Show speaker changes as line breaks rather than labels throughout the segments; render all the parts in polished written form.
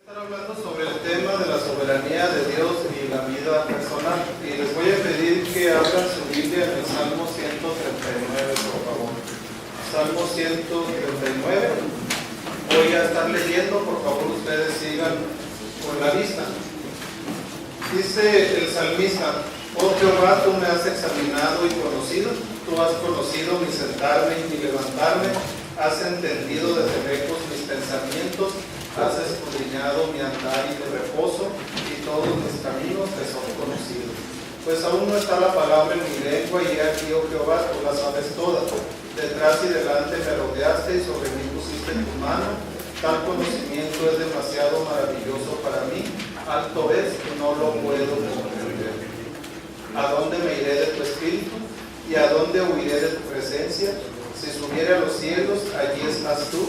Estar hablando sobre el tema de la soberanía de Dios y la vida personal. Y les voy a pedir que abran su Biblia en el Salmo 139, por favor. Salmo 139. Voy a estar leyendo, por favor ustedes sigan con la vista. Dice el salmista: oh Jehová, tú me has examinado y conocido, tú has conocido mi sentarme y mi levantarme, has entendido desde lejos mis pensamientos, has escudriñado mi andar y mi reposo, y todos mis caminos te son conocidos. Pues aún no está la palabra en mi lengua, y he aquí, oh Jehová, tú la sabes todas. Detrás y delante me rodeaste, y sobre mí pusiste tu mano. Tal conocimiento es demasiado maravilloso para mí, alto es que no lo puedo comprender. ¿A dónde me iré de tu espíritu? ¿Y a dónde huiré de tu presencia? Si subiere a los cielos, allí estás tú.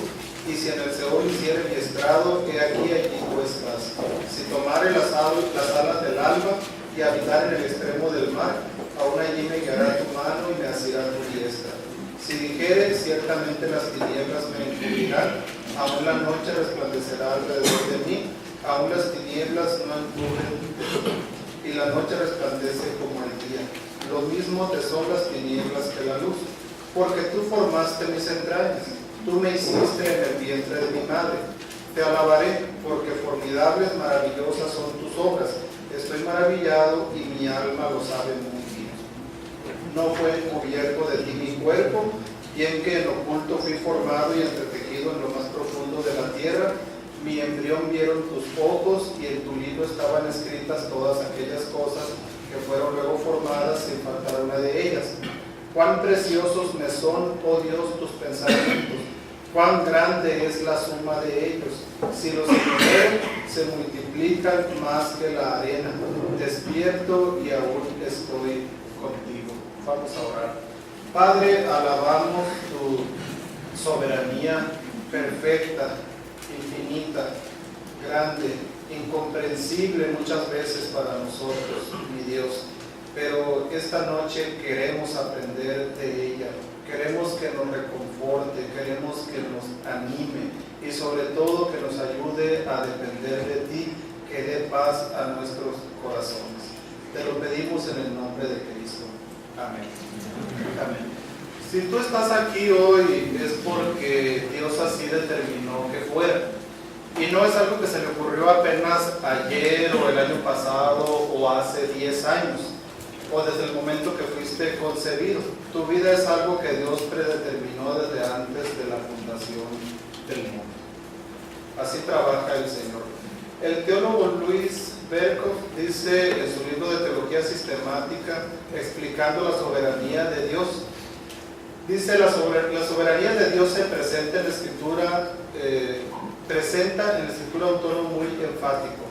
Y si en el Seol hiciere mi estrado, he aquí, allí tú estás. Si tomare las alas del alba y habitar en el extremo del mar, aún allí me guiará tu mano y me asirá tu diestra. Si dijere, ciertamente las tinieblas me encubrirán, aún la noche resplandecerá alrededor de mí, aún las tinieblas no encubren de mí, y la noche resplandece como el día. Lo mismo te son las tinieblas que la luz, porque tú formaste mis entrañas. Tú me hiciste en el vientre de mi madre. Te alabaré, porque formidables, maravillosas son tus obras. Estoy maravillado y mi alma lo sabe muy bien. No fue encubierto de ti mi cuerpo, bien que en oculto fui formado y entretejido en lo más profundo de la tierra. Mi embrión vieron tus ojos, y en tu libro estaban escritas todas aquellas cosas que fueron luego formadas, sin faltar una de ellas. Cuán preciosos me son, oh Dios, tus pensamientos, cuán grande es la suma de ellos. Si los enumero, se multiplican más que la arena. Despierto y aún estoy contigo. Vamos a orar. Padre, alabamos tu soberanía perfecta, infinita, grande, incomprensible muchas veces para nosotros, mi Dios. Pero esta noche queremos aprender de ella, queremos que nos reconforte, queremos que nos anime y sobre todo que nos ayude a depender de ti, que dé paz a nuestros corazones. Te lo pedimos en el nombre de Cristo. Amén. Amén. Si tú estás aquí hoy es porque Dios así determinó que fuera. Y no es algo que se le ocurrió apenas ayer o el año pasado o hace 10 años. O desde el momento que fuiste concebido. Tu vida es algo que Dios predeterminó desde antes de la fundación del mundo. Así trabaja el Señor. El teólogo Luis Berkhoff dice en su libro de Teología Sistemática, explicando la soberanía de Dios, dice: la soberanía de Dios se presenta en la Escritura, autor muy enfático.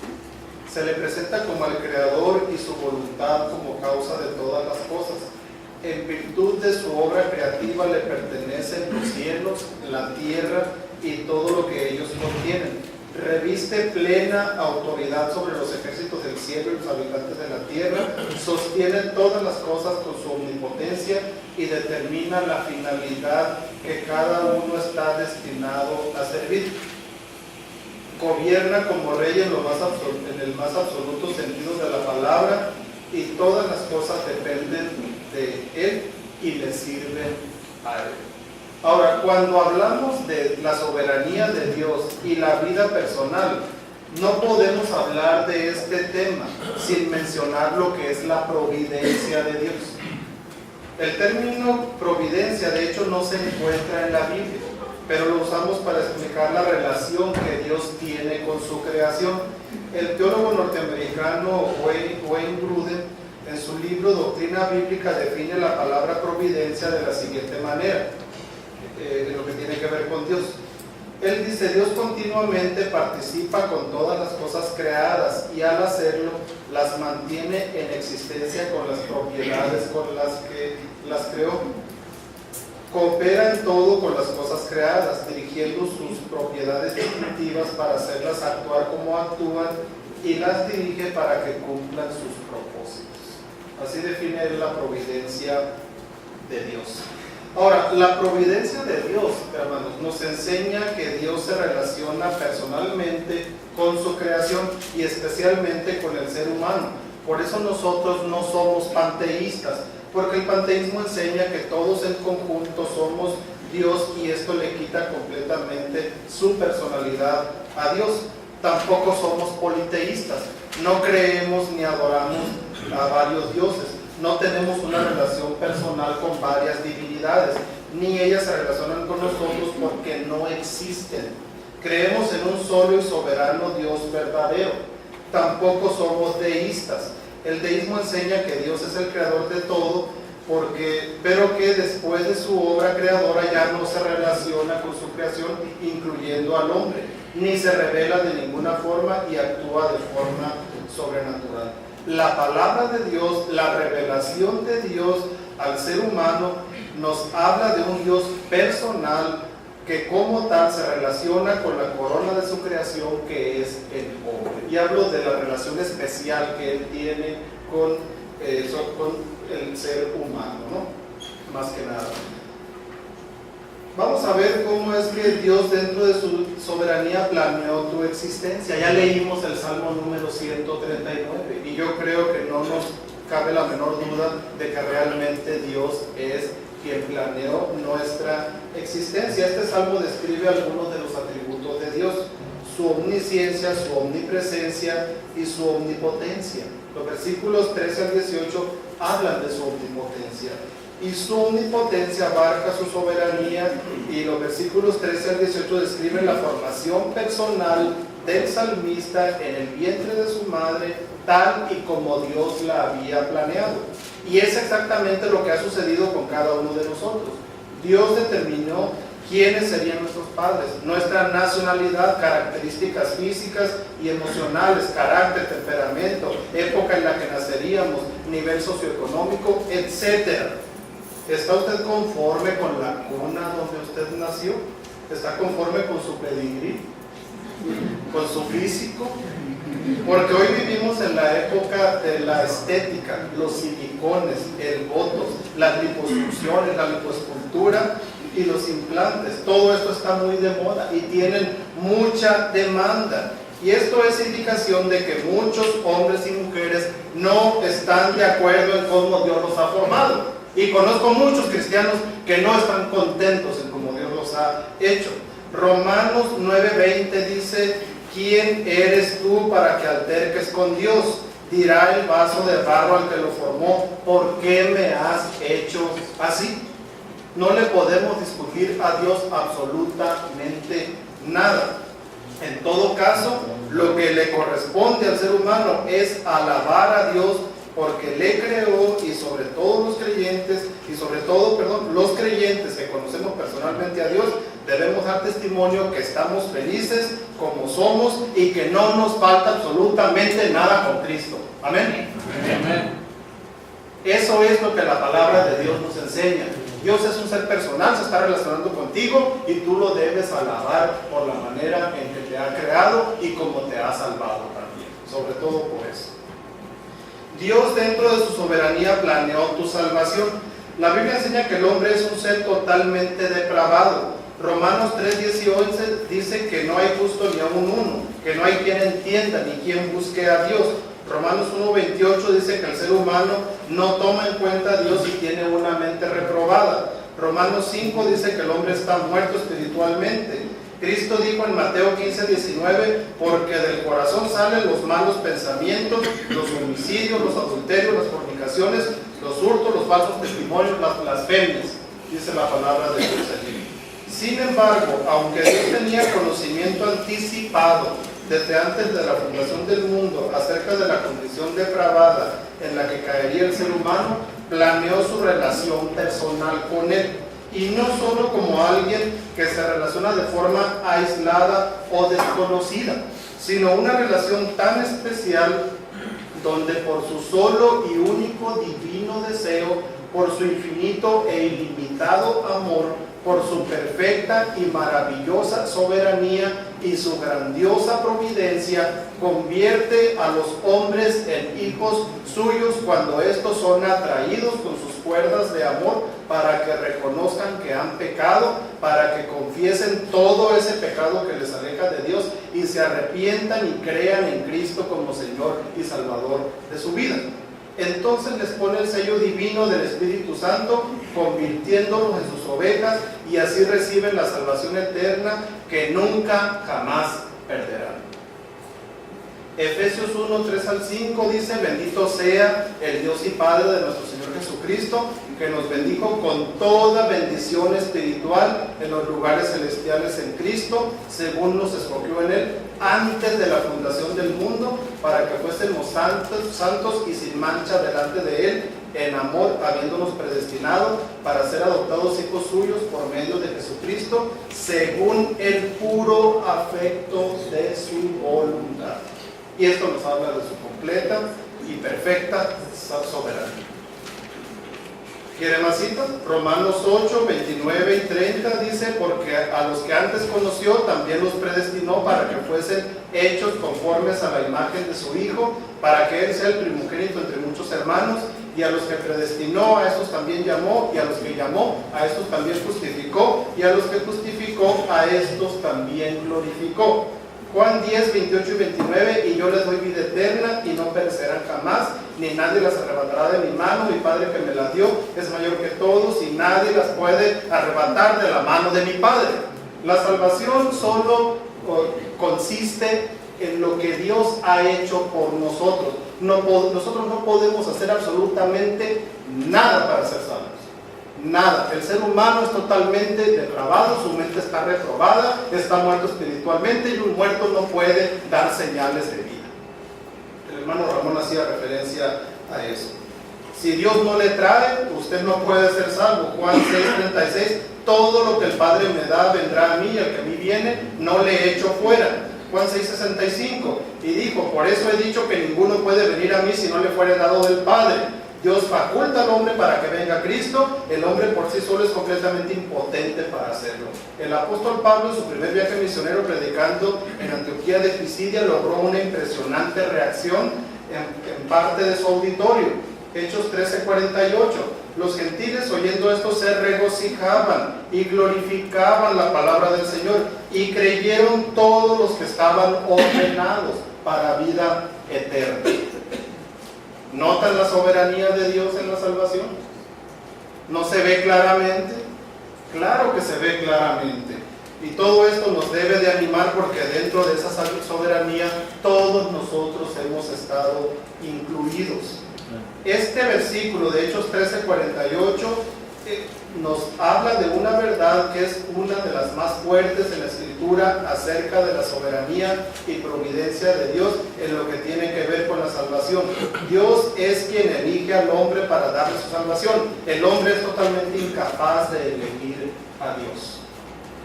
Se le presenta como al Creador y su voluntad como causa de todas las cosas. En virtud de su obra creativa le pertenecen los cielos, la tierra y todo lo que ellos contienen. Reviste plena autoridad sobre los ejércitos del cielo y los habitantes de la tierra. Sostiene todas las cosas con su omnipotencia y determina la finalidad que cada uno está destinado a servir. Gobierna como rey en el más absoluto sentido de la palabra, y todas las cosas dependen de él y le sirven a él. Ahora, cuando hablamos de la soberanía de Dios y la vida personal, no podemos hablar de este tema sin mencionar lo que es la providencia de Dios. El término providencia, de hecho, no se encuentra en la Biblia, pero lo usamos para explicar la relación que Dios tiene con su creación. El teólogo norteamericano Wayne Grudem, en su libro Doctrina Bíblica, define la palabra providencia de la siguiente manera, en lo que tiene que ver con Dios. Él dice: Dios continuamente participa con todas las cosas creadas, y al hacerlo las mantiene en existencia con las propiedades con las que las creó. Coopera en todo con las cosas creadas, dirigiendo sus propiedades distintivas para hacerlas actuar como actúan, y las dirige para que cumplan sus propósitos. Así define él la providencia de Dios. Ahora, la providencia de Dios, hermanos, nos enseña que Dios se relaciona personalmente con su creación y especialmente con el ser humano. Por eso nosotros no somos panteístas, porque el panteísmo enseña que todos en conjunto somos Dios y esto le quita completamente su personalidad a Dios. Tampoco somos politeístas, no creemos ni adoramos a varios dioses, no tenemos una relación personal con varias divinidades, ni ellas se relacionan con nosotros porque no existen. Creemos en un solo y soberano Dios verdadero. Tampoco somos deístas. El deísmo enseña que Dios es el creador de todo, pero que después de su obra creadora ya no se relaciona con su creación, incluyendo al hombre, ni se revela de ninguna forma y actúa de forma sobrenatural. La palabra de Dios, la revelación de Dios al ser humano, nos habla de un Dios personal que como tal se relaciona con la corona de su creación, que es el hombre. Y hablo de la relación especial que él tiene con el ser humano, ¿no? Más que nada. Vamos a ver cómo es que Dios dentro de su soberanía planeó tu existencia. Ya leímos el Salmo número 139 y yo creo que no nos cabe la menor duda de que realmente Dios es quien planeó nuestra existencia. Este salmo describe algunos de los atributos de Dios: su omnisciencia, su omnipresencia y su omnipotencia. Los versículos 13 al 18 hablan de su omnipotencia, y su omnipotencia abarca su soberanía, y los versículos 13 al 18 describen la formación personal del salmista en el vientre de su madre, tal y como Dios la había planeado. Y es exactamente lo que ha sucedido con cada uno de nosotros. Dios determinó quiénes serían nuestros padres, nuestra nacionalidad, características físicas y emocionales, carácter, temperamento, época en la que naceríamos, nivel socioeconómico, etc. ¿Está usted conforme con la cuna donde usted nació? ¿Está conforme con su pedigrí? ¿Con su físico? Porque hoy vivimos en la época de la estética, los silicones, el botox, las liposucciones, la lipoescultura y los implantes. Todo esto está muy de moda y tienen mucha demanda. Y esto es indicación de que muchos hombres y mujeres no están de acuerdo en cómo Dios los ha formado. Y conozco muchos cristianos que no están contentos en cómo Dios los ha hecho. Romanos 9:20 dice: ¿quién eres tú para que alterques con Dios? Dirá el vaso de barro al que lo formó: ¿por qué me has hecho así? No le podemos discutir a Dios absolutamente nada. En todo caso, lo que le corresponde al ser humano es alabar a Dios porque le creó, y sobre todo los creyentes, los creyentes que conocemos personalmente a Dios, debemos dar testimonio que estamos felices como somos y que no nos falta absolutamente nada con Cristo. Amén. Amén. Eso es lo que la palabra de Dios nos enseña. Dios es un ser personal, se está relacionando contigo y tú lo debes alabar por la manera en que te ha creado y como te ha salvado también, sobre todo por eso. Dios dentro de su soberanía planeó tu salvación. La Biblia enseña que el hombre es un ser totalmente depravado. Romanos 3:18 dice que no hay justo ni aun uno, que no hay quien entienda ni quien busque a Dios. Romanos 1:28 dice que el ser humano no toma en cuenta a Dios y tiene una mente reprobada. Romanos 5 dice que el hombre está muerto espiritualmente. Cristo dijo en Mateo 15:19: porque del corazón salen los malos pensamientos, los homicidios, los adulterios, las fornicaciones, los hurtos, los falsos testimonios, las blasfemias, dice la palabra de Dios allí. Sin embargo, aunque Dios tenía conocimiento anticipado desde antes de la fundación del mundo acerca de la condición depravada en la que caería el ser humano, planeó su relación personal con él. Y no solo como alguien que se relaciona de forma aislada o desconocida, sino una relación tan especial donde por su solo y único divino deseo, por su infinito e ilimitado amor, por su perfecta y maravillosa soberanía y su grandiosa providencia, convierte a los hombres en hijos suyos cuando estos son atraídos con sus cuerdas de amor para que reconozcan que han pecado, para que confiesen todo ese pecado que les aleja de Dios y se arrepientan y crean en Cristo como Señor y Salvador de su vida. Entonces les pone el sello divino del Espíritu Santo, convirtiéndolos en sus ovejas, y así reciben la salvación eterna que nunca jamás perderán. Efesios 1, 3 al 5 dice: bendito sea el Dios y Padre de nuestro Señor Jesucristo, que nos bendijo con toda bendición espiritual en los lugares celestiales en Cristo, según nos escogió en Él antes de la fundación del mundo, para que fuésemos santos y sin mancha delante de Él, en amor, habiéndonos predestinado para ser adoptados hijos suyos por medio de Jesucristo, según el puro afecto de su voluntad. Y esto nos habla de su completa y perfecta soberanía. ¿Quiere más citas? Romanos 8, 29 y 30 dice: porque a los que antes conoció también los predestinó para que fuesen hechos conformes a la imagen de su Hijo, para que Él sea el primogénito entre muchos hermanos. Y a los que predestinó, a estos también llamó, y a los que llamó, a estos también justificó, y a los que justificó, a estos también glorificó. Juan 10, 28 y 29: y yo les doy vida eterna, y no perecerán jamás, ni nadie las arrebatará de mi mano. Mi Padre que me las dio es mayor que todos, y nadie las puede arrebatar de la mano de mi Padre. La salvación solo consiste en lo que Dios ha hecho por nosotros. Nosotros no podemos hacer absolutamente nada para ser salvos. Nada. El ser humano es totalmente depravado, su mente está reprobada, está muerto espiritualmente, y un muerto no puede dar señales de vida. El hermano Ramón hacía referencia a eso. Si Dios no le trae, usted no puede ser salvo. Juan 6:36: todo lo que el Padre me da vendrá a mí, y el que a mí viene no le echo fuera. Juan 6:65: y dijo: por eso he dicho que ninguno puede venir a mí si no le fuere dado del Padre. Dios faculta al hombre para que venga a Cristo. El hombre por sí solo es completamente impotente para hacerlo. El apóstol Pablo, en su primer viaje misionero predicando en Antioquía de Pisidia, logró una impresionante reacción en parte de su auditorio. Hechos 13:48: los gentiles, oyendo esto, se regocijaban y glorificaban la palabra del Señor, y creyeron todos los que estaban ordenados para vida eterna. ¿Notan la soberanía de Dios en la salvación? ¿No se ve claramente? Claro que se ve claramente. Y todo esto nos debe de animar, porque dentro de esa soberanía todos nosotros hemos estado incluidos. Este versículo de Hechos 13:48 nos habla de una verdad que es una de las más fuertes en la Escritura acerca de la soberanía y providencia de Dios en lo que tiene que ver con la salvación. Dios es quien elige al hombre para darle su salvación. El hombre es totalmente incapaz de elegir a Dios.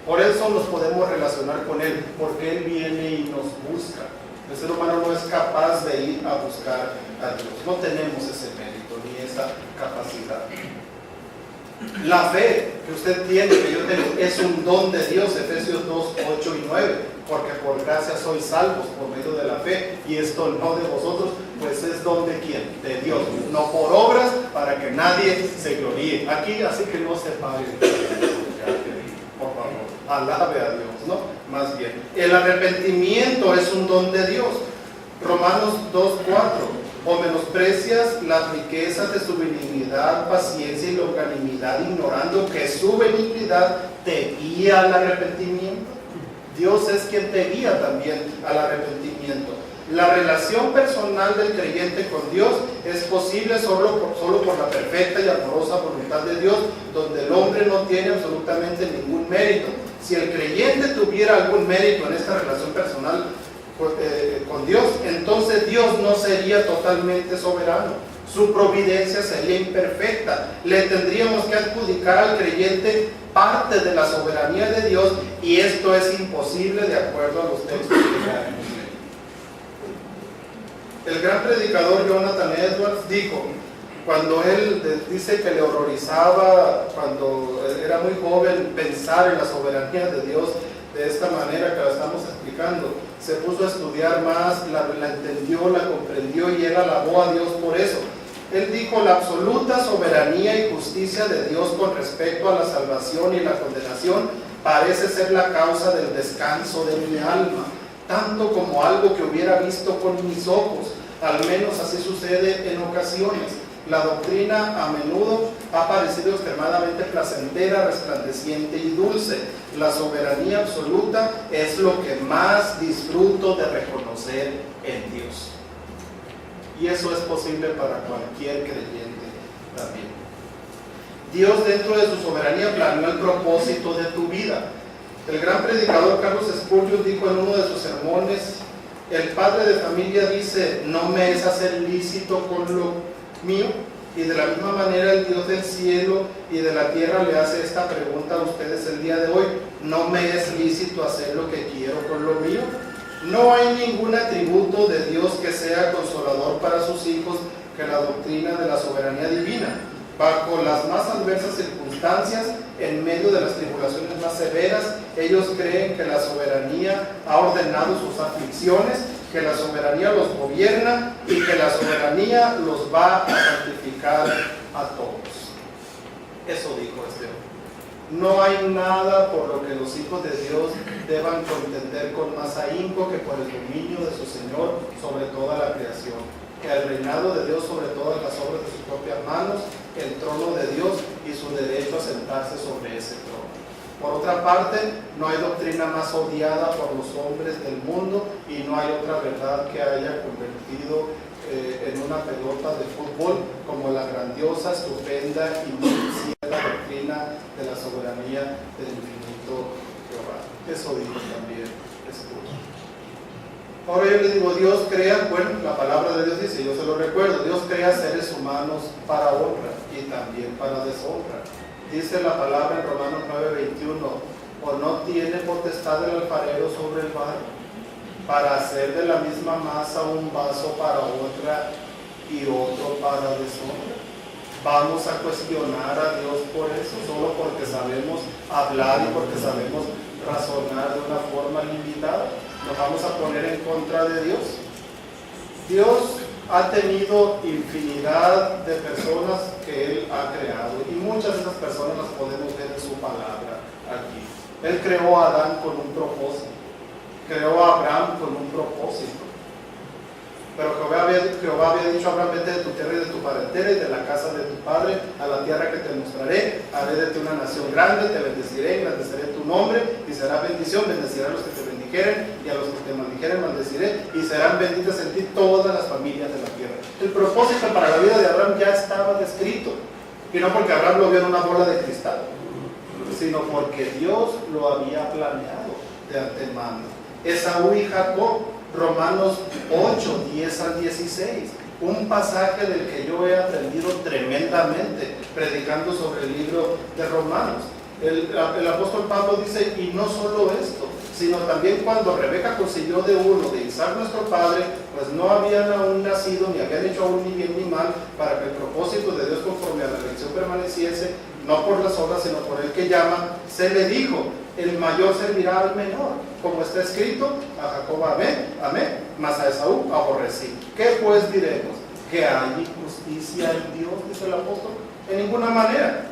Por eso nos podemos relacionar con Él, porque Él viene y nos busca. El ser humano no es capaz de ir a buscar a Dios. No tenemos ese mérito ni esa capacidad. La fe que usted tiene, que yo tengo, es un don de Dios. Efesios 2, 8 y 9: porque por gracia sois salvos por medio de la fe, y esto no de vosotros, pues es don de ¿quién? De Dios, no por obras, para que nadie se gloríe. Aquí, así que no se pare, por favor, alabe a Dios, ¿no? Más bien, el arrepentimiento es un don de Dios. Romanos 2, 4: o menosprecias las riquezas de su benignidad, paciencia y longanimidad, ignorando que su benignidad te guía al arrepentimiento. Dios es quien te guía también al arrepentimiento. La relación personal del creyente con Dios es posible solo por la perfecta y amorosa voluntad de Dios, donde el hombre no tiene absolutamente ningún mérito. Si el creyente tuviera algún mérito en esta relación personal con Dios, entonces Dios no sería totalmente soberano. Su providencia sería imperfecta. Le tendríamos que adjudicar al creyente parte de la soberanía de Dios, y esto es imposible de acuerdo a los textos que ya hemos leído. El gran predicador Jonathan Edwards dijo, cuando él dice que le horrorizaba cuando era muy joven pensar en la soberanía de Dios de esta manera que la estamos explicando, se puso a estudiar más, la entendió, la comprendió, y él alabó a Dios por eso. Él dijo: la absoluta soberanía y justicia de Dios con respecto a la salvación y la condenación parece ser la causa del descanso de mi alma, tanto como algo que hubiera visto con mis ojos. Al menos así sucede en ocasiones. La doctrina a menudo ha parecido extremadamente placentera, resplandeciente y dulce. La soberanía absoluta es lo que más disfruto de reconocer en Dios. Y eso es posible para cualquier creyente también. Dios, dentro de su soberanía, planeó el propósito de tu vida. El gran predicador Carlos Spurgeon dijo en uno de sus sermones: el padre de familia dice: no me es hacer lícito con lo mío. Y de la misma manera el Dios del cielo y de la tierra le hace esta pregunta a ustedes el día de hoy: ¿no me es lícito hacer lo que quiero con lo mío? No hay ningún atributo de Dios que sea consolador para sus hijos que la doctrina de la soberanía divina. Bajo las más adversas circunstancias, en medio de las tribulaciones más severas, ellos creen que la soberanía ha ordenado sus aflicciones, que la soberanía los gobierna y que la soberanía los va a santificar a todos. Eso dijo este hombre. No hay nada por lo que los hijos de Dios deban contender con más ahínco que por el dominio de su Señor sobre toda la creación, que el reinado de Dios sobre todas las obras de sus propias manos, el trono de Dios y su derecho a sentarse sobre ese trono. Por otra parte, no hay doctrina más odiada por los hombres del mundo y no hay otra verdad que haya convertido en una pelota de fútbol como la grandiosa, estupenda y cierta doctrina de la soberanía del infinito Jehová. Eso dijo también Spurgeon. Ahora yo les digo: Dios crea, bueno, la palabra de Dios dice, yo se lo recuerdo, Dios crea seres humanos para honra y también para deshonra. Dice la palabra en Romanos 9:21: o no tiene potestad el alfarero sobre el barro, para hacer de la misma masa un vaso para otra y otro para deshonra. Vamos a cuestionar a Dios por eso, solo porque sabemos hablar y porque sabemos razonar de una forma limitada. ¿Nos vamos a poner en contra de Dios? Dios ha tenido infinidad de personas que Él ha creado, y muchas de esas personas las podemos ver en su palabra aquí. Él creó a Adán con un propósito, creó a Abraham con un propósito. Pero Jehová había dicho a Abraham: vete de tu tierra y de tu parentela y de la casa de tu padre a la tierra que te mostraré. Haré de ti una nación grande, te bendeciré, engrandeceré tu nombre y será bendición. Bendeciré a los que te bendijeren y a los que te maldijeren maldeciré, y serán benditas en ti todas las familias de la tierra. El propósito para la vida de Abraham ya estaba descrito, y no porque Abraham lo vio en una bola de cristal, sino porque Dios lo había planeado de antemano. Esaú y Jacob, Romanos 8, 10 al 16, un pasaje del que yo he aprendido tremendamente predicando sobre el libro de Romanos. El apóstol Pablo dice: y no solo esto, sino también cuando Rebeca concibió de uno, de Isaac nuestro padre, pues no habían aún nacido, ni habían hecho aún ni bien ni mal, para que el propósito de Dios conforme a la elección permaneciese, no por las obras, sino por el que llama. Se le dijo: el mayor servirá al menor, como está escrito: a Jacob amé, mas a Esaú aborrecí. ¿Qué pues diremos? ¿Que hay injusticia en Dios?, dice el apóstol. En ninguna manera.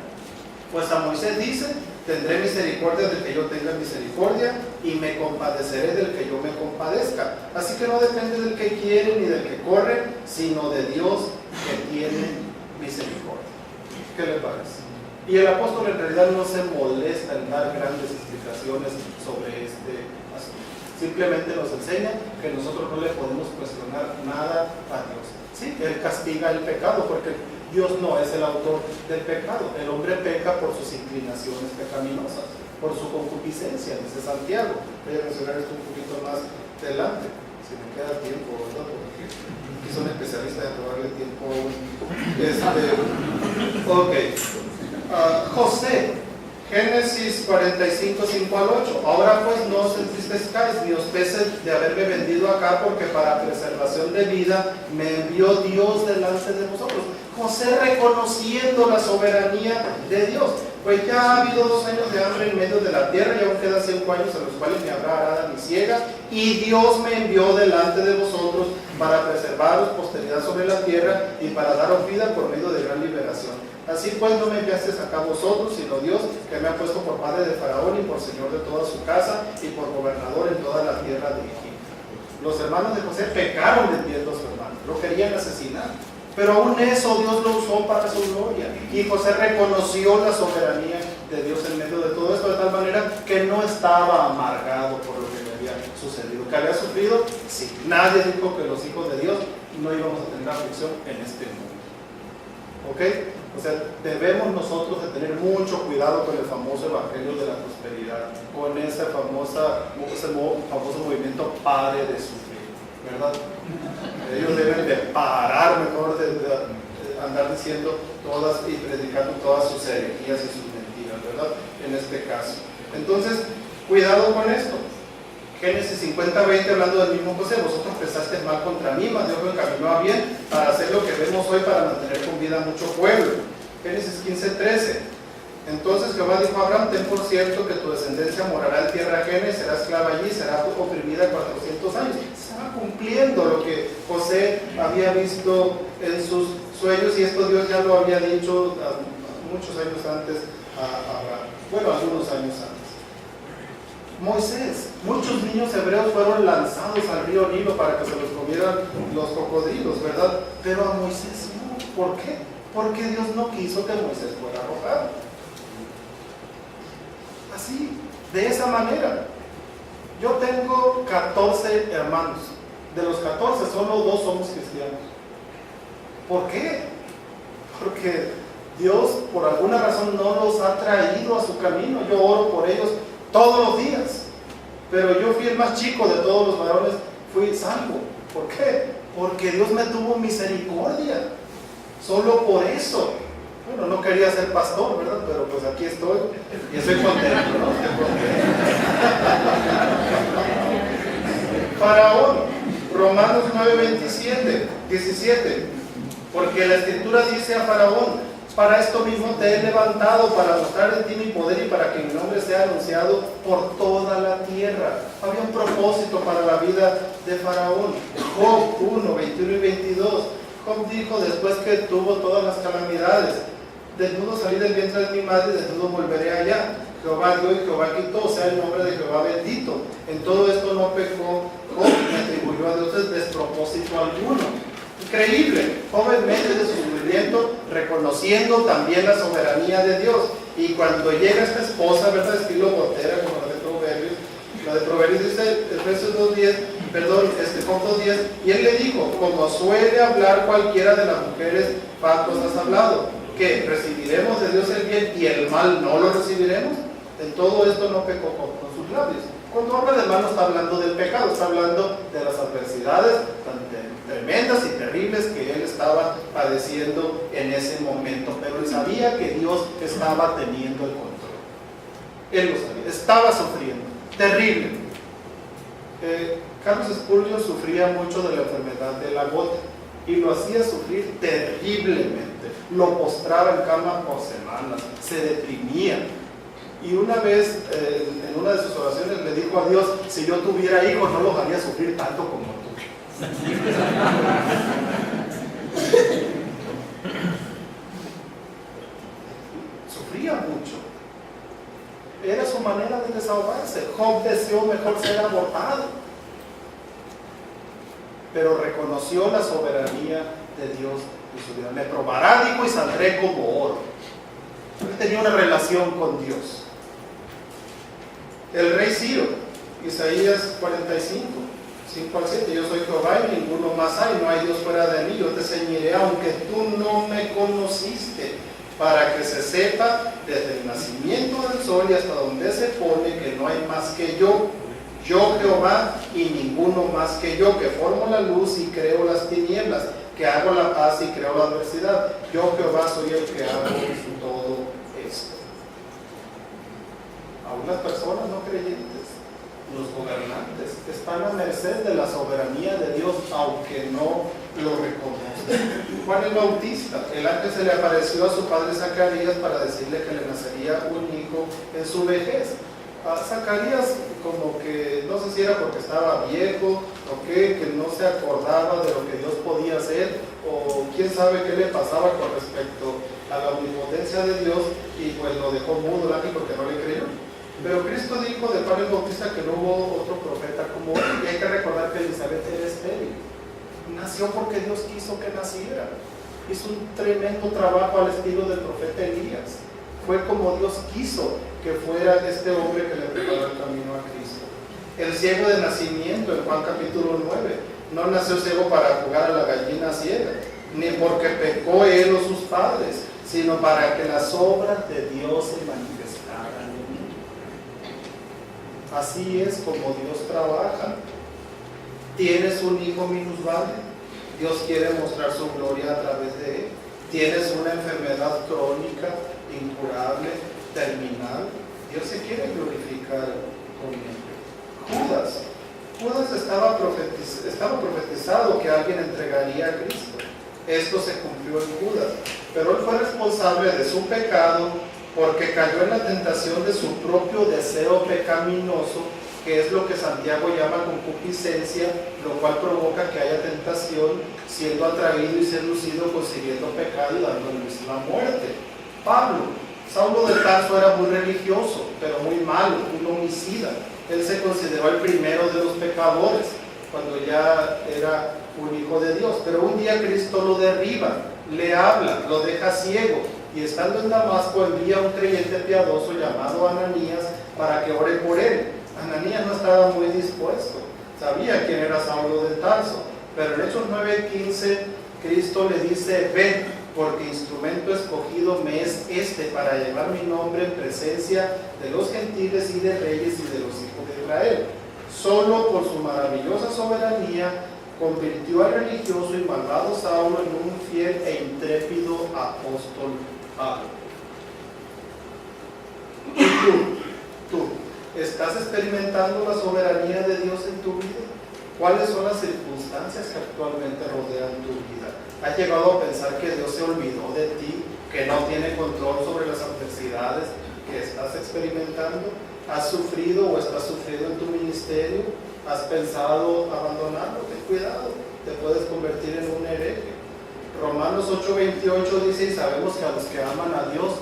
Pues a Moisés dice: tendré misericordia del que yo tenga misericordia y me compadeceré del que yo me compadezca. Así que no depende del que quiere ni del que corre, sino de Dios que tiene misericordia. ¿Qué le parece? Y el apóstol en realidad no se molesta en dar grandes explicaciones sobre este asunto. Simplemente nos enseña que nosotros no le podemos cuestionar nada a Dios. Sí, Él castiga el pecado porque Dios no es el autor del pecado. El hombre peca por sus inclinaciones pecaminosas, por su concupiscencia, dice Santiago. Voy a mencionar esto un poquito más adelante, si me queda tiempo, ¿verdad? Porque aquí son especialistas en robarle tiempo a uno. José, Génesis 45, 5 al 8. Ahora pues no os entristezcáis ni os pese de haberme vendido acá, porque para preservación de vida me envió Dios delante de vosotros. José reconociendo la soberanía de Dios. Pues ya ha habido 2 años de hambre en medio de la tierra, y aún quedan 5 años en los cuales ni habrá arada ni siega, y Dios me envió delante de vosotros para preservaros posteridad sobre la tierra y para daros vida por medio de gran liberación. Así pues no me enviasteis acá vosotros, sino Dios, que me ha puesto por padre de Faraón y por señor de toda su casa y por gobernador en toda la tierra de Egipto. Los hermanos de José pecaron vendiendo a su hermano, lo querían asesinar, pero aún eso Dios lo usó para su gloria, y José reconoció la soberanía de Dios en medio de todo esto, de tal manera que no estaba amargado por lo que le había sucedido. ¿Que había sufrido? Sí. Nadie dijo que los hijos de Dios no íbamos a tener aflicción en este mundo. ¿Ok? O sea, debemos nosotros de tener mucho cuidado con el famoso evangelio de la prosperidad, con ese famoso movimiento pare de sufrir, ¿verdad? Ellos deben de parar mejor de andar diciendo todas y predicando todas sus herejías y sus mentiras, ¿verdad? En este caso. Entonces, cuidado con esto. Génesis 50:20, hablando del mismo José: vosotros pensasteis mal contra mí, mas Dios me encaminó a bien para hacer lo que vemos hoy, para mantener con vida mucho pueblo. Génesis 15:13, entonces Jehová dijo a Abraham: ten por cierto que tu descendencia morará en tierra ajena y será esclava allí, será oprimida 400 años. Estaba cumpliendo lo que José había visto en sus sueños, y esto Dios ya lo había dicho muchos años antes a Abraham, bueno, algunos años antes. Moisés, muchos niños hebreos fueron lanzados al río Nilo para que se los comieran los cocodrilos, ¿verdad? Pero a Moisés no. ¿Por qué? Porque Dios no quiso que Moisés fuera arrojado. Así, de esa manera. Yo tengo 14 hermanos. De los 14, solo 2 somos cristianos. ¿Por qué? Porque Dios, por alguna razón, no los ha traído a su camino. Yo oro por ellos todos los días, pero yo fui el más chico de todos los varones, fui salvo. ¿Por qué? Porque Dios me tuvo misericordia, solo por eso. Bueno, no quería ser pastor, ¿verdad? Pero pues aquí estoy y estoy contento, ¿no? Estoy contento. Faraón, Romanos 9:17, porque la escritura dice a Faraón: para esto mismo te he levantado, para mostrar en ti mi poder y para que mi nombre sea anunciado por toda la tierra. Había un propósito para la vida de Faraón. Job 1:21 y 22. Job dijo, después que tuvo todas las calamidades: desnudo salí del vientre de mi madre y desnudo volveré allá. Jehová dio y Jehová quitó, sea el nombre de Jehová bendito. En todo esto no pecó Job, ni atribuyó a Dios despropósito alguno. Increíble. Job, en medio de su sufrimiento, reconociendo también la soberanía de Dios. Y cuando llega esta esposa, ¿verdad? Estilo Botera, como la de Proverbios dice, Efesios 2:10, Job 2:10, y él le dijo: como suele hablar cualquiera de las mujeres, pactos has hablado, que recibiremos de Dios el bien y el mal no lo recibiremos. En todo esto no pecó Job con sus labios. Cuando habla de mal no está hablando del pecado, está hablando de las adversidades tan tremendas y terribles que él estaba padeciendo en ese momento, pero él sabía que Dios estaba teniendo el control. Él lo sabía, estaba sufriendo, terrible. Carlos Spurgeon sufría mucho de la enfermedad de la gota y lo hacía sufrir terriblemente. Lo postraba en cama por semanas, se deprimía. Y una vez, en una de sus oraciones, le dijo a Dios: si yo tuviera hijos, no los haría sufrir tanto como tú. Sufría mucho. Era su manera de desahogarse. Job deseó mejor ser abortado, pero reconoció la soberanía de Dios en su vida. Me probará, dijo, y saldré como oro. Él tenía una relación con Dios. El rey Ciro, Isaías 45, 5-7, yo soy Jehová y ninguno más hay, no hay Dios fuera de mí, yo te ceñiré aunque tú no me conociste, para que se sepa desde el nacimiento del sol y hasta donde se pone que no hay más que yo Jehová y ninguno más que yo, que formo la luz y creo las tinieblas, que hago la paz y creo la adversidad. Yo Jehová soy el que hago todo esto. Aún las personas no creyentes, los gobernantes, están a merced de la soberanía de Dios, aunque no lo reconocen. Juan el Bautista, el ángel se le apareció a su padre Zacarías para decirle que le nacería un hijo en su vejez. Zacarías como que, no sé si era porque estaba viejo o qué, que no se acordaba de lo que Dios podía hacer, o quién sabe qué le pasaba con respecto a la omnipotencia de Dios, y pues lo dejó mudo porque no le creyó. Pero Cristo dijo de Juan el Bautista que no hubo otro profeta como él, y hay que recordar que Elizabeth era estéril. Nació porque Dios quiso que naciera. Hizo un tremendo trabajo al estilo del profeta Elías. Fue como Dios quiso que fuera este hombre que le preparó el camino a Cristo. El ciego de nacimiento, en Juan capítulo 9, no nació ciego para jugar a la gallina ciega, ni porque pecó él o sus padres, sino para que las obras de Dios se manifestaran en él. Así es como Dios trabaja. ¿Tienes un hijo minusválido? Dios quiere mostrar su gloria a través de él. ¿Tienes una enfermedad crónica, incurable, terminal? Dios se quiere glorificar con él. Judas estaba profetizado que alguien entregaría a Cristo. Esto se cumplió en Judas, pero él fue responsable de su pecado porque cayó en la tentación de su propio deseo pecaminoso, que es lo que Santiago llama concupiscencia, lo cual provoca que haya tentación, siendo atraído y seducido, consiguiendo pecado y dando luz a la muerte. Saulo de Tarso era muy religioso, pero muy malo, un homicida. Él se consideró el primero de los pecadores, cuando ya era un hijo de Dios. Pero un día Cristo lo derriba, le habla, lo deja ciego, y estando en Damasco envía a un creyente piadoso llamado Ananías para que ore por él. Ananías no estaba muy dispuesto, sabía quién era Saulo de Tarso, pero en Hechos 9:15 Cristo le dice: ven, porque instrumento escogido me es este para llevar mi nombre en presencia de los gentiles y de reyes y de los hijos de Israel. Solo por su maravillosa soberanía convirtió al religioso y malvado Saulo en un fiel e intrépido apóstol Pablo. Tú, ¿estás experimentando la soberanía de Dios en tu vida? ¿Cuáles son las circunstancias que actualmente rodean tu vida? ¿Has llegado a pensar que Dios se olvidó de ti, que no tiene control sobre las adversidades que estás experimentando? ¿Has sufrido o estás sufriendo en tu ministerio? ¿Has pensado abandonarlo? Ten cuidado, te puedes convertir en un hereje. Romanos 8:28 dice: y sabemos que a los que aman a Dios,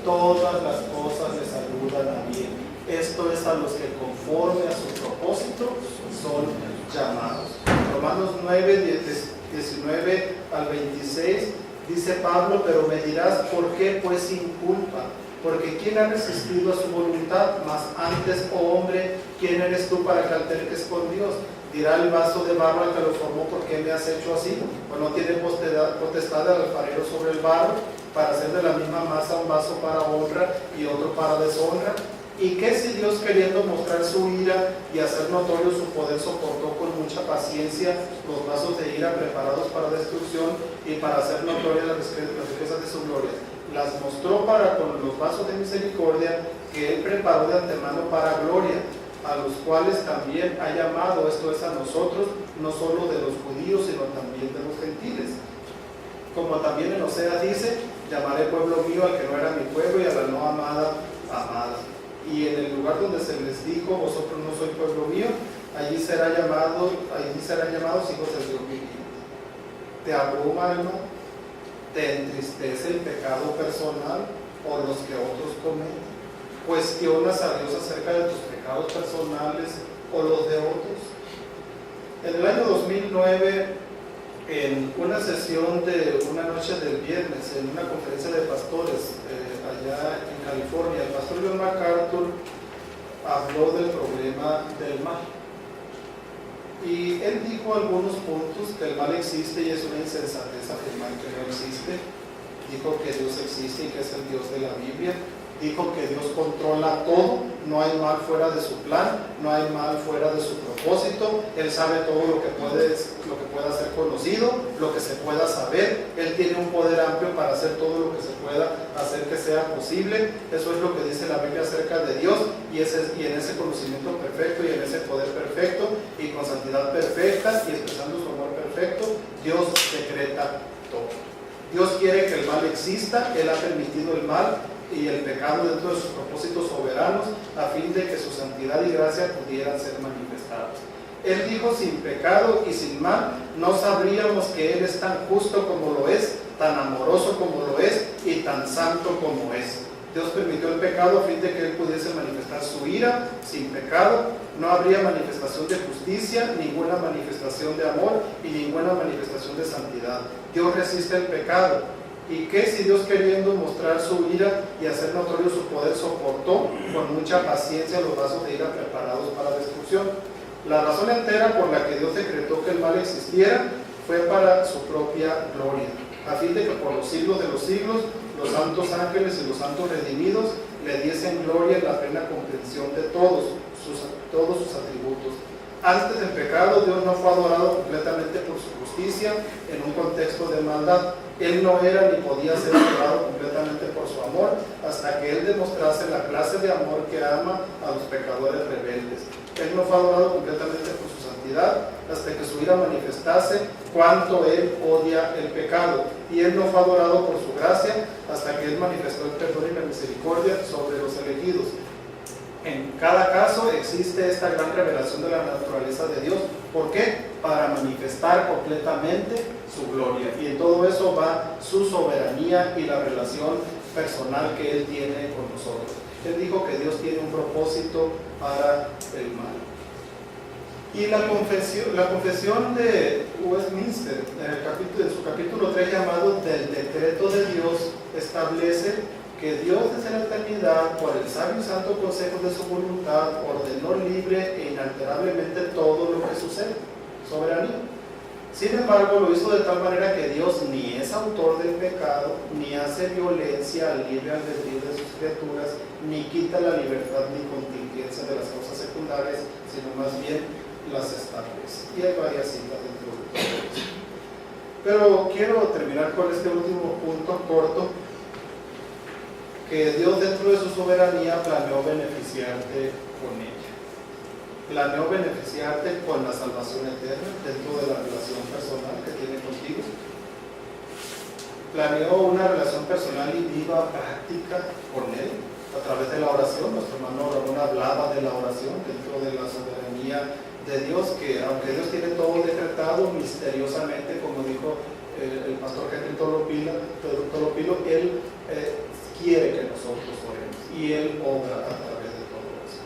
todas las cosas les ayudan a bien. Esto es a los que conforme a su propósito son llamados. Romanos 9:19 al 26 dice Pablo: pero me dirás, ¿por qué? Pues sin culpa. Porque ¿quién ha resistido a su voluntad? Mas antes, oh hombre, ¿quién eres tú para que alterques con Dios? Dirá el vaso de barro al que lo formó: ¿por qué me has hecho así? ¿O no tiene potestad del alfarero sobre el barro para hacer de la misma masa un vaso para honra y otro para deshonra? ¿Y qué si Dios, queriendo mostrar su ira y hacer notorio su poder, soportó con mucha paciencia los vasos de ira preparados para destrucción y para hacer notorias las riquezas de su gloria? Las mostró para con los vasos de misericordia que Él preparó de antemano para gloria, a los cuales también ha llamado, esto es a nosotros, no solo de los judíos, sino también de los gentiles. Como también en Oseas dice: llamaré pueblo mío al que no era mi pueblo, y a la no amada, amada. Y en el lugar donde se les dijo: vosotros no sois pueblo mío, allí serán llamados hijos del Dios viviente. ¿Te abruma, hermano? ¿Te entristece el pecado personal o los que otros cometen? ¿Cuestionas a Dios acerca de tus pecados personales o los de otros? En el año 2009, en una sesión de una noche del viernes, en una conferencia de pastores allá en California, el pastor John MacArthur habló del problema del mal. Y él dijo algunos puntos: que el mal existe y es una insensatez afirmar que no existe. Dijo que Dios existe y que es el Dios de la Biblia. Dijo que Dios controla todo, no hay mal fuera de su plan, no hay mal fuera de su propósito. Él sabe todo lo que pueda ser conocido, lo que se pueda saber. Él tiene un poder amplio para hacer todo lo que se pueda hacer que sea posible. Eso es lo que dice la Biblia acerca de Dios, y en ese conocimiento perfecto y en ese poder perfecto y con santidad perfecta y expresando su amor perfecto, Dios decreta todo. Dios quiere que el mal exista, Él ha permitido el mal. y el pecado dentro de sus propósitos soberanos, a fin de que su santidad y gracia pudieran ser manifestados. Él dijo: sin pecado y sin mal, no sabríamos que Él es tan justo como lo es, tan amoroso como lo es y tan santo como es. Dios permitió el pecado a fin de que Él pudiese manifestar su ira. Sin pecado no habría manifestación de justicia, ninguna manifestación de amor y ninguna manifestación de santidad. Dios resiste el pecado. ¿Y qué si Dios, queriendo mostrar su ira y hacer notorio su poder, soportó con mucha paciencia los vasos de ira preparados para destrucción? La razón entera por la que Dios decretó que el mal existiera fue para su propia gloria, a fin de que por los siglos de los siglos los santos ángeles y los santos redimidos le diesen gloria en la plena comprensión de todos sus atributos. Antes del pecado, Dios no fue adorado completamente por su justicia en un contexto de maldad. Él no era ni podía ser adorado completamente por su amor hasta que Él demostrase la clase de amor que ama a los pecadores rebeldes. Él no fue adorado completamente por su santidad hasta que su ira manifestase cuánto Él odia el pecado. Y Él no fue adorado por su gracia hasta que Él manifestó el perdón y la misericordia sobre los elegidos. En cada caso existe esta gran revelación de la naturaleza de Dios. ¿Por qué? Para manifestar completamente su gloria. Y en todo eso va su soberanía y la relación personal que Él tiene con nosotros. Él dijo que Dios tiene un propósito para el mal. Y la confesión de Westminster, en su capítulo 3 llamado Del decreto de Dios, establece que Dios desde la eternidad, por el sabio y santo consejo de su voluntad, ordenó libre e inalterablemente todo lo que sucede. Soberanía. Sin embargo, lo hizo de tal manera que Dios ni es autor del pecado, ni hace violencia al libre albedrío de sus criaturas, ni quita la libertad ni contingencia de las causas secundarias, sino más bien las establece. Y hay varias citas dentro de todo esto. Pero quiero terminar con este último punto corto, que Dios dentro de su soberanía planeó beneficiarte con ella. Planeó beneficiarte con la salvación eterna dentro de la relación personal que tiene contigo. Planeó una relación personal y viva, práctica con Él a través de la oración. Nuestro hermano Ramón hablaba de la oración dentro de la soberanía de Dios, que aunque Dios tiene todo decretado misteriosamente, como dijo el pastor Henry Tolopilo, Él quiere que nosotros oremos y Él obra a través de todo eso.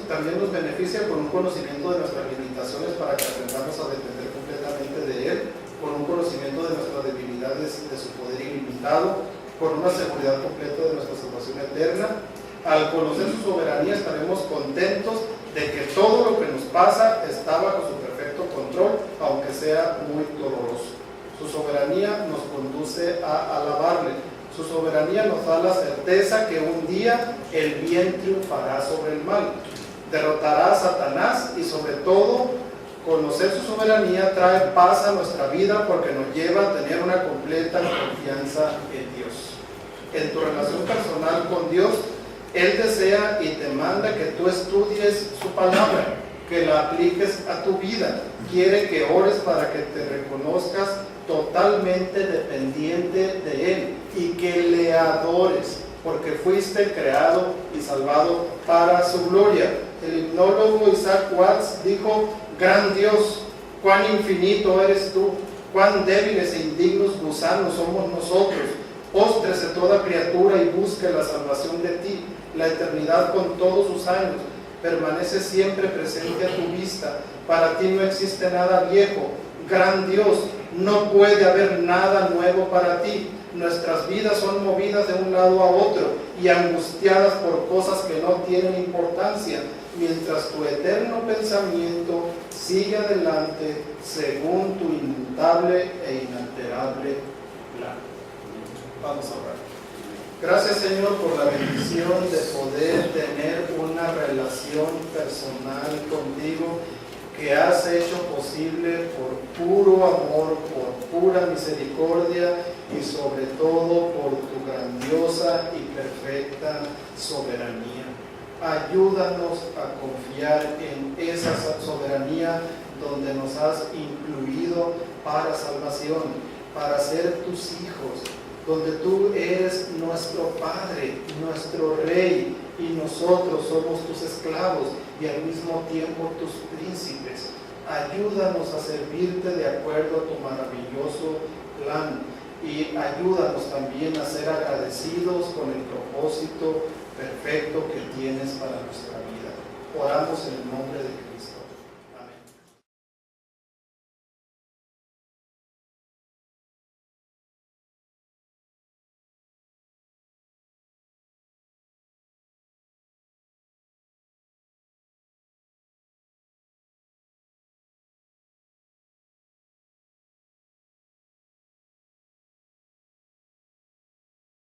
También nos beneficia con un conocimiento de nuestras limitaciones para que aprendamos a depender completamente de Él, con un conocimiento de nuestras debilidades, de su poder ilimitado, con una seguridad completa de nuestra salvación eterna. Al conocer su soberanía estaremos contentos de que todo lo que nos pasa está bajo su perfecto control, aunque sea muy doloroso. Su soberanía nos conduce a alabarle. Su soberanía nos da la certeza que un día el bien triunfará sobre el mal, derrotará a Satanás y sobre todo conocer su soberanía trae paz a nuestra vida porque nos lleva a tener una completa confianza en Dios. En tu relación personal con Dios, Él desea y te manda que tú estudies su palabra, que la apliques a tu vida. Quiere que ores para que te reconozcas totalmente dependiente de Él y que le adores, porque fuiste creado y salvado para su gloria. El himnólogo Isaac Watts dijo: gran Dios, cuán infinito eres tú, cuán débiles e indignos gusanos somos nosotros. Póstrese toda criatura y busque la salvación de ti. La eternidad con todos sus años permanece siempre presente a tu vista. Para ti no existe nada viejo. Gran Dios, no puede haber nada nuevo para ti. Nuestras vidas son movidas de un lado a otro y angustiadas por cosas que no tienen importancia, mientras tu eterno pensamiento sigue adelante según tu inmutable e inalterable plan. Vamos a orar. Gracias, Señor, por la bendición de poder tener una relación personal contigo que has hecho posible por puro amor, por pura misericordia y sobre todo por tu grandiosa y perfecta soberanía. Ayúdanos a confiar en esa soberanía donde nos has incluido para salvación, para ser tus hijos, donde tú eres nuestro Padre, nuestro Rey, y nosotros somos tus esclavos y al mismo tiempo tus príncipes. Ayúdanos a servirte de acuerdo a tu maravilloso plan y ayúdanos también a ser agradecidos con el propósito perfecto que tienes para nuestra vida. Oramos en el nombre de Cristo.